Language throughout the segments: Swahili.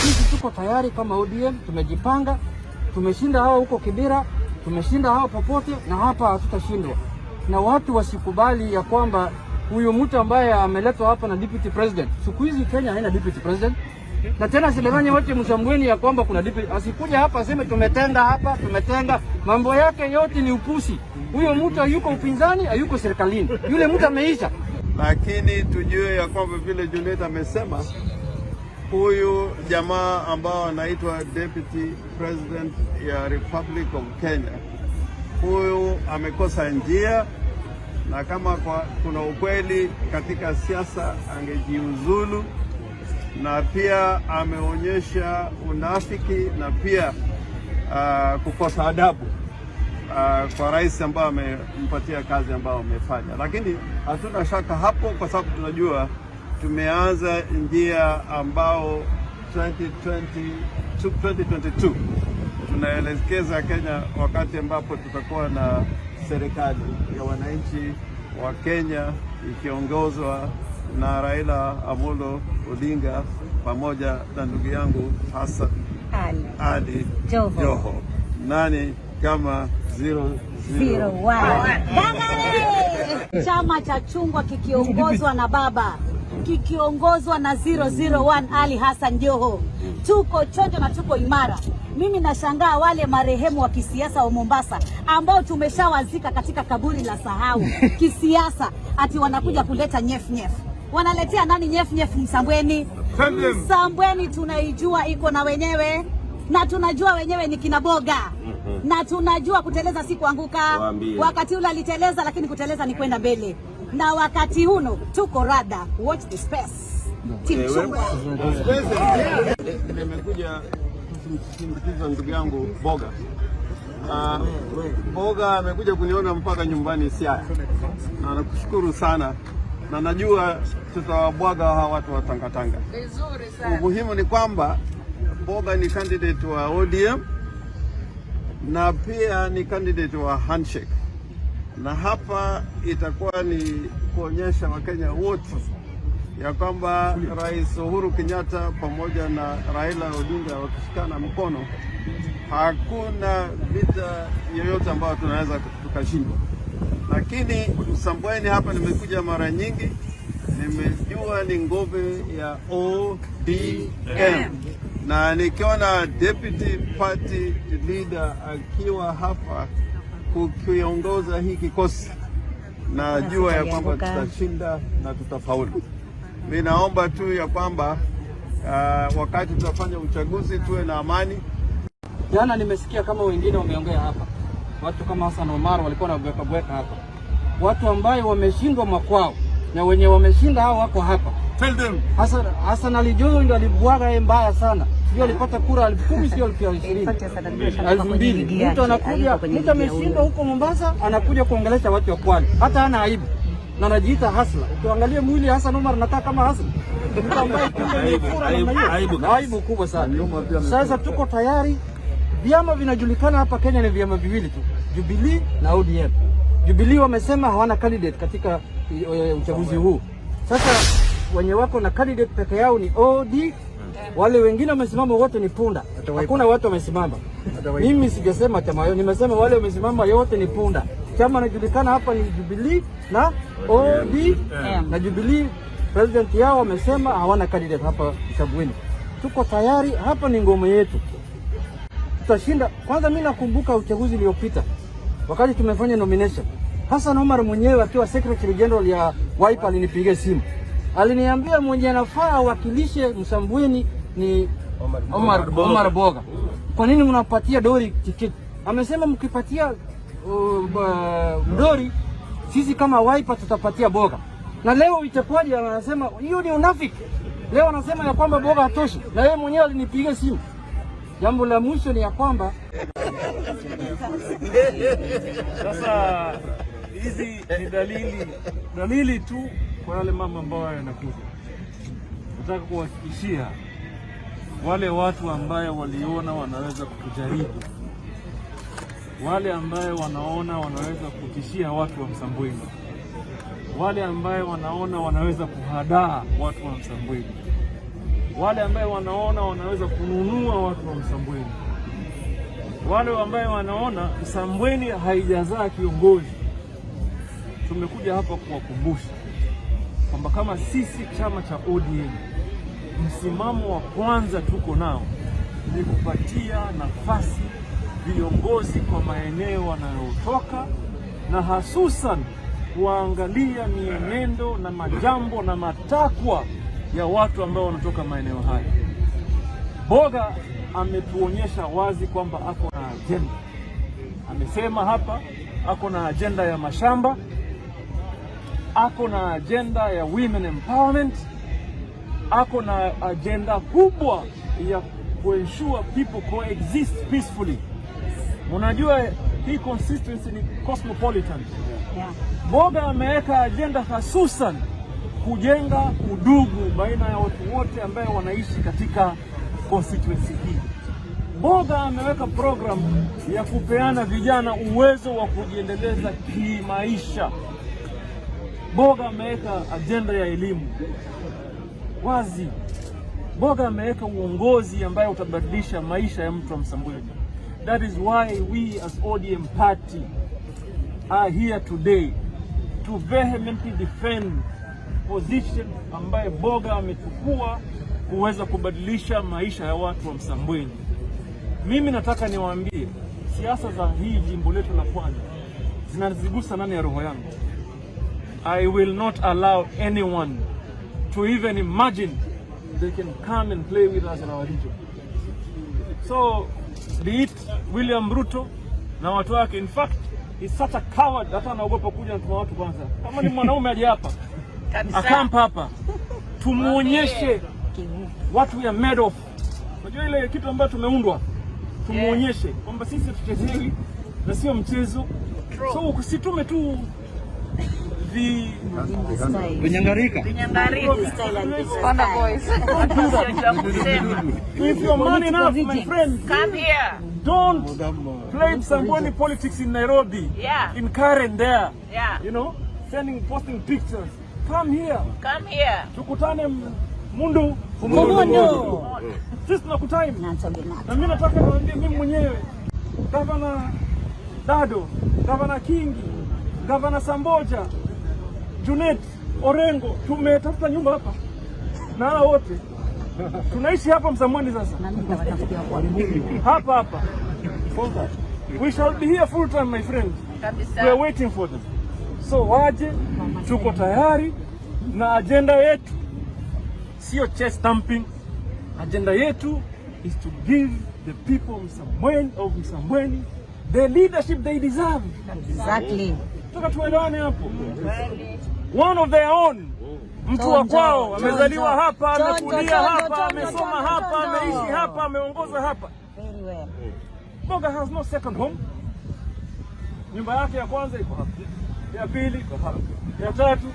sisi tuko tayari kama ODM, tumejipanga, tumeshinda hao huko Kibera, tumeshinda hao popote, na hapa hatutashindwa. Na watu wasikubali ya kwamba huyu mtu ambaye ameletwa hapa na deputy president. Siku hizi Kenya haina deputy president. Na tena sidanganye wote Msambweni ya kwamba kuna deputy. Asikuja hapa aseme tumetenga hapa, tumetenga. Mambo yake yote ni upusi. Huyo mtu hayuko upinzani, hayuko serikalini. Yule mtu ameisha. Lakini tujue ya kwamba vile Juliet amesema, huyu jamaa ambao anaitwa deputy president ya Republic of Kenya, huyu amekosa njia, na kama kuna ukweli katika siasa angejiuzulu, na pia ameonyesha unafiki na pia kukosa adabu kwa rais ambao amempatia kazi ambao amefanya. Lakini hatuna shaka hapo, kwa sababu tunajua tumeanza njia ambao 2022 tunaelekeza Kenya, wakati ambapo tutakuwa na serikali ya wananchi wa Kenya ikiongozwa na Raila Amolo Odinga pamoja na ndugu yangu Hassan Ali Joho. Nani kama 001. Chama cha chungwa kikiongozwa na baba, kikiongozwa na 001 Ali Hassan Joho. Tuko chonjo na tuko imara. Mimi nashangaa wale marehemu wa kisiasa wa Mombasa ambao tumeshawazika katika kaburi la sahau kisiasa, ati wanakuja kuleta nyef nyef. Wanaletea nani nyef nyef? Msambweni. Msambweni tunaijua iko na wenyewe, na tunajua wenyewe ni kina Boga, na tunajua kuteleza si kuanguka. Wakati ule aliteleza, lakini kuteleza ni kwenda mbele, na wakati huno tuko rada. Watch the space. Nimekuja kusindikiza ndugu yangu Boga. Boga amekuja kuniona mpaka nyumbani Siaya, na nakushukuru sana, na najua tutawabwaga hawa watu wa Tangatanga. Muhimu ni kwamba Boga ni candidate wa ODM na pia ni candidate wa handshake, na hapa itakuwa ni kuonyesha Wakenya wote ya kwamba Rais Uhuru Kenyatta pamoja na Raila Odinga wakishikana mkono, hakuna vita yoyote ambayo tunaweza tukashindwa. Lakini Msambweni hapa nimekuja mara nyingi, nimejua ni ngome ya ODM, na nikiona deputy party leader akiwa hapa kukiongoza hii kikosi, najua ya kwamba tutashinda na tutafaulu. Mimi naomba tu ya kwamba wakati tutafanya uchaguzi tuwe na amani. Jana nimesikia kama wengine wameongea hapa, watu kama Hassan Omar walikuwa na bweka hapa, watu ambao wameshindwa makwao na wenye wameshinda hao wako hapa. Tell them. Hassan Ali Joho ndio alibwaga mbaya sana, sio alipata kura 10,000, sio 20,000. Mtu anakuja, mtu ameshindwa huko Mombasa, anakuja kuongelesha watu wa Pwani, hata hana aibu na anajiita hasla. Ukiangalia mwili Hassan Omar nataka kama hasla, mtu ambaye aibu kubwa sana. Sasa tuko tayari. Vyama vinajulikana hapa Kenya ni vyama viwili tu, Jubilee na ODM. Jubilee wamesema hawana candidate katika uchaguzi huu. Sasa wenye wako na candidate peke yao ni OD, wale wengine wamesimama wote ni punda. Hakuna watu wamesimama. Mimi sijasema chama yao, nimesema wale wamesimama yote ni punda. Chama najulikana hapa ni Jubilee na OD, na Jubilee president yao wamesema hawana candidate hapa uchaguzi. Tuko tayari, hapa ni ngome yetu. Tutashinda. Kwanza mimi nakumbuka uchaguzi uliopita, wakati tumefanya nomination, Hassan Omar mwenyewe akiwa secretary general ya Wiper alinipigia simu. Aliniambia mwenye anafaa awakilishe Msambweni ni Omar Boga. Kwa nini mnapatia Dori tiketi? Amesema mkipatia Dori, sisi kama Wiper tutapatia Boga. Na leo itakuwaje? Anasema hiyo ni unafiki. Leo anasema ya kwamba Boga hatoshi, na yeye mwenyewe alinipigia simu. Jambo la mwisho ni ya kwamba sasa hizi ni dalili tu kwa yale mambo ambayo yanakuja. Nataka kuwahakikishia wale watu ambaye waliona wanaweza kutujaribu, wale ambaye wanaona wanaweza kutishia watu wa Msambweni, wale ambaye wanaona wanaweza kuhadaa watu wa Msambweni, wale ambao wanaona wanaweza kununua watu wa Msambweni, wale ambao wanaona Msambweni haijazaa kiongozi. Tumekuja hapa kuwakumbusha kwamba kama sisi chama cha ODM, msimamo wa kwanza tuko nao ni kupatia nafasi viongozi kwa maeneo wanayotoka, na hasusan kuangalia mienendo na majambo na matakwa ya watu ambao wanatoka maeneo haya. Boga ametuonyesha wazi kwamba ako na agenda. Amesema hapa ako na agenda ya mashamba, ako na agenda ya women empowerment, ako na agenda kubwa ya kuensure people coexist peacefully. Mnajua hii consistency ni cosmopolitan. Boga ameweka agenda hasusan kujenga udugu baina ya watu wote ambao wanaishi katika constituency hii. Boga ameweka program ya kupeana vijana uwezo wa kujiendeleza kimaisha. Boga ameweka agenda ya elimu wazi. Boga ameweka uongozi ambayo utabadilisha maisha ya mtu wa Msambweni. That is why we as ODM party are here today to vehemently defend position ambaye Boga amechukua kuweza kubadilisha maisha ya watu wa Msambweni. Mimi nataka niwaambie, siasa za hii jimbo letu la Pwani zinazigusa ndani ya roho yangu. I will not allow anyone to even imagine they can come and play with us in our region. So be it William Ruto na watu wake. In fact, he's such a coward hata anaogopa kuja na watu kwanza. Kama ni mwanaume aje hapa akampa hapa tumuonyeshe what we are made of. Unajua ile kitu ambacho tumeundwa, tumuonyeshe kwamba sisi tuchezewi na sio mchezo. So usitume tu vinyangarika. If you're man enough, my friend, come here. Don't play Msambweni politics in Nairobi, in Karen there, you know, posting pictures. Come here. Come here. Tukutane Mundu. Sisi tunakutana. Na mimi nataka niwaambie mimi mwenyewe, Gavana Dado, Gavana Kingi, Gavana Samboja, Junet, Orengo, tumetafuta nyumba hapa. Na wote tunaishi hapa Msambweni sasa. Hapa. We shall be here full time, my friend. We are waiting for them. So waje, tuko tayari na agenda yetu sio chest stamping. Agenda yetu is to give the people of Msambweni the leadership they deserve. Exactly. Tuka tuelewane hapo. One of their own. Mtu wa kwao, amezaliwa hapa, amekulia hapa, amesoma hapa, ameishi hapa, ameongoza hapa. Very well. Boga has no second home. Nyumba yake ya kwanza iko hapa. Ya pili iko hapa. Ya tatu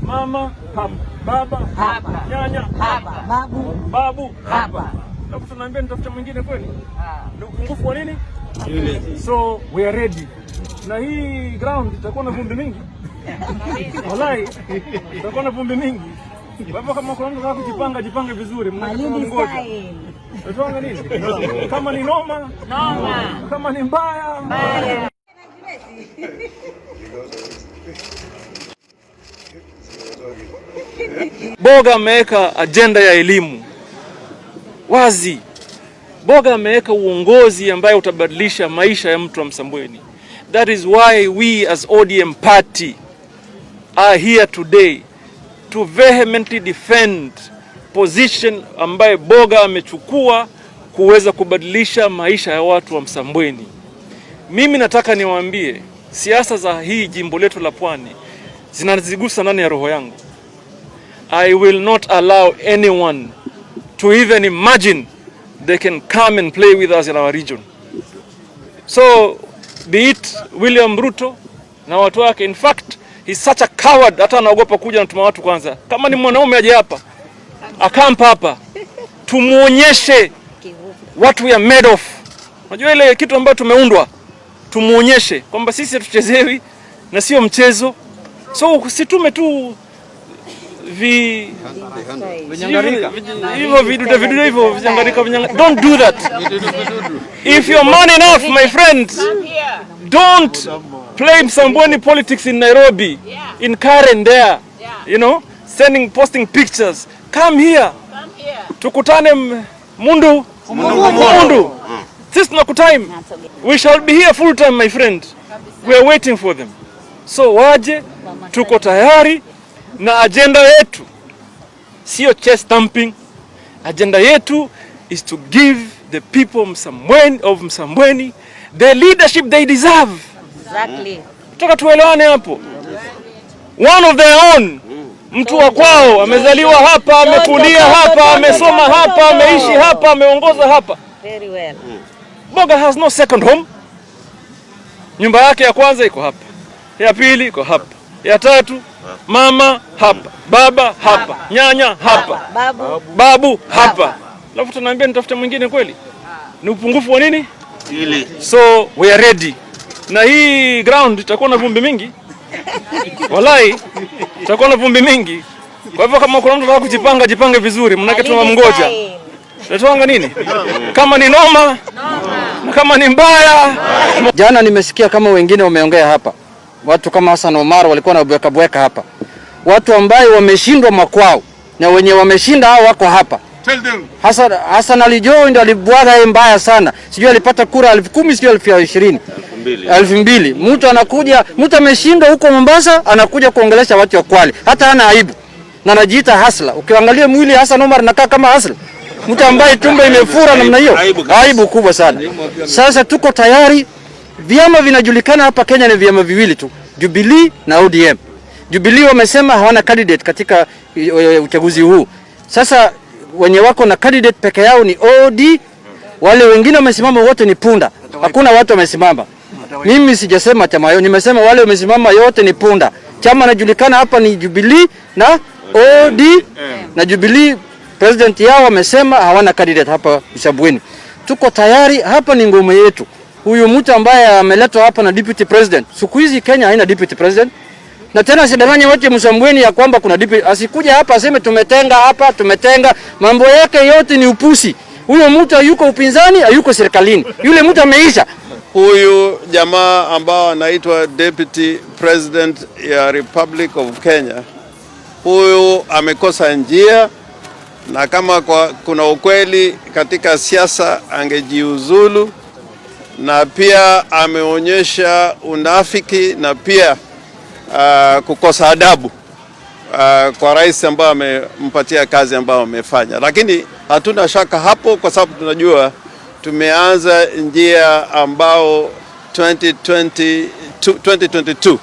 mama hapa, baba hapa, nyanya hapa, babu hapa. Hapo tunaambia nitafuta mwingine kweli? Nguvu kwa nini? So we are ready. Na hii ground itakuwa na vumbi mingi. Wallahi itakuwa na vumbi mingi. Baba, kama kuna mtu anataka kujipanga, jipange vizuri. Mnangoja. Tunaona nini? Kama ni noma, kama ni mbaya. Boga ameweka agenda ya elimu wazi. Boga ameweka uongozi ambaye utabadilisha maisha ya mtu wa Msambweni. That is why we as ODM party are here today to vehemently defend position ambaye Boga amechukua kuweza kubadilisha maisha ya watu wa Msambweni. Mimi nataka niwaambie, siasa za hii jimbo letu la Pwani zinazigusa ndani ya roho yangu. I will not allow anyone to even imagine they can come and play with us in our region. So be it William Ruto na watu wake. In fact, he's such a coward hata anaogopa kuja na tuma watu kwanza. Kama ni mwanaume aje hapa akampa hapa tumuonyeshe what we are made of. Unajua ile kitu ambacho tumeundwa, tumuonyeshe kwamba sisi hatuchezewi na sio mchezo. So usitume tu hivyo vidude hivyo vinyangarika. Don't do that. If you're man enough, my friend, don't play Msambweni politics in Nairobi, in Karen there, you know, posting pictures. Come here. Tukutane Mundu. Sisi tunakutime. We shall be here full time, my friend. We are waiting for them. So waje, tuko tayari na agenda yetu. Sio chest thumping. Agenda yetu is to give the people of Msambweni the leadership they deserve. Exactly. Toka tuelewane hapo. One of their own. Mtu wa kwao, amezaliwa hapa, amekulia hapa, amesoma hapa, ameishi hapa, ameongoza hapa. Very well. Boga has no second home. Nyumba yake ya kwanza iko hapa. Ya pili iko hapa. Ya tatu, mama hapa, baba hapa, nyanya hapa, babu hapa. Alafu tunaambia nitafute mwingine kweli? Ni upungufu wa nini? Hili. So we are ready. Na hii ground itakuwa na vumbi mingi. Walai, itakuwa na vumbi mingi. Kwa hivyo kama kuna mtu anataka kujipanga, jipange vizuri, mnake tunamngoja. Tutawanga nini? Kama ni noma, na kama ni mbaya. Jana nimesikia kama wengine wameongea hapa. Watu kama Hassan Omar walikuwa na bweka hapa. Watu ambao wameshindwa makwao na wenye wameshinda hao wako hapa. Tell them. Hassan alijoo ndio alibwaga yeye mbaya sana. Sijui alipata kura 10,000 sijui 20,000. 2,000. Mtu anakuja, mtu ameshindwa huko Mombasa anakuja kuongelesha watu wa Kwale. Hata hana aibu. Na anajiita hasla. Ukiangalia mwili Hassan Omar anakaa kama hasla. Mtu ambaye tumbo imefura namna hiyo. Aibu kubwa sana. Sasa tuko tayari. Vyama vinajulikana hapa Kenya ni vyama viwili tu. Jubilee na ODM. Jubilee wamesema hawana candidate katika uchaguzi huu. Sasa wenye wako na candidate peke yao ni OD. Wale wengine wamesimama wote ni punda. Hakuna watu wamesimama. Mimi sijasema chama yao, nimesema wale wamesimama yote ni punda. Chama najulikana hapa ni Jubilee na OD. Na Jubilee president yao wamesema hawana candidate hapa Msambweni. Tuko tayari, hapa ni ngome yetu. Huyu mtu ambaye ameletwa hapa na deputy president. Siku hizi Kenya haina deputy president. Na tena sidanganye watu Msambweni ya kwamba kuna deputy. Asikuja hapa aseme tumetenga hapa, tumetenga. Mambo yake yote ni upusi. Huyo mtu hayuko upinzani, hayuko serikalini. Yule mtu ameisha. Huyu jamaa ambao anaitwa Deputy President ya Republic of Kenya, huyu amekosa njia, na kama kuna ukweli katika siasa angejiuzulu, na pia ameonyesha unafiki na pia kukosa adabu kwa rais ambao amempatia kazi ambao amefanya. Lakini hatuna shaka hapo, kwa sababu tunajua tumeanza njia ambao 2022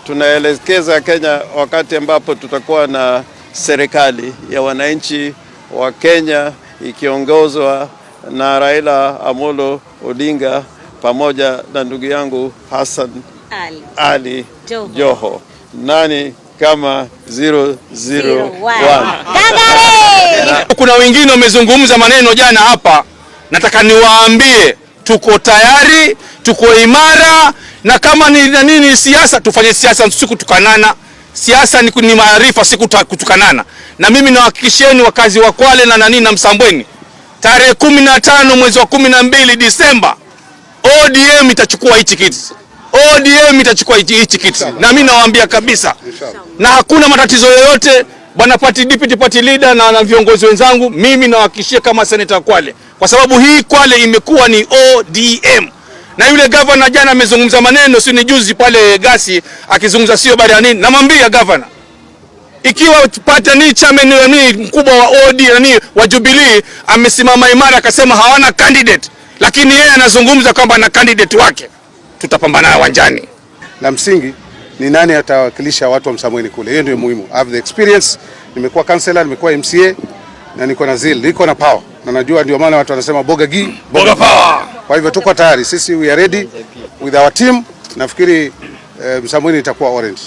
tunaelekeza Kenya, wakati ambapo tutakuwa na serikali ya wananchi wa Kenya ikiongozwa na Raila Amolo Odinga pamoja na ndugu yangu Hassan Ali Joho. Nani kama 001. Kuna wengine wamezungumza maneno jana hapa. Nataka niwaambie tuko tayari, tuko imara, na kama ni nini siasa, tufanye siasa, sikutukanana. Siasa ni maarifa, sikutukanana. Na mimi nawahakikisheni wakazi wa Kwale na na Msambweni, tarehe 15 mwezi wa 12 Disemba, ODM itachukua hichi kiti. ODM itachukua hichi kiti. Na mimi nawaambia kabisa. Na hakuna matatizo yoyote. Bwana deputy party leader na viongozi wenzangu, mimi nawahakikishia kama senator Kwale, kwa sababu hii Kwale imekuwa ni ODM. Na yule governor jana amezungumza maneno, si ni juzi pale Gasi akizungumza sio bali nini. Namwambia governor, ikiwa tupate ni chairman ni mkubwa wa ODM wa Jubilee amesimama imara akasema hawana candidate, lakini yeye anazungumza kwamba na candidate wake, tutapambana uwanjani. La msingi ni nani atawakilisha watu wa Msambweni kule. Hiyo ndio muhimu. I have the experience. Nimekuwa councillor, nimekuwa MCA na niko na zeal, niko na power. Na najua ndio maana watu wanasema boga power. Kwa hivyo tuko tayari. Sisi we are ready with our team. Nafikiri Msambweni itakuwa orange.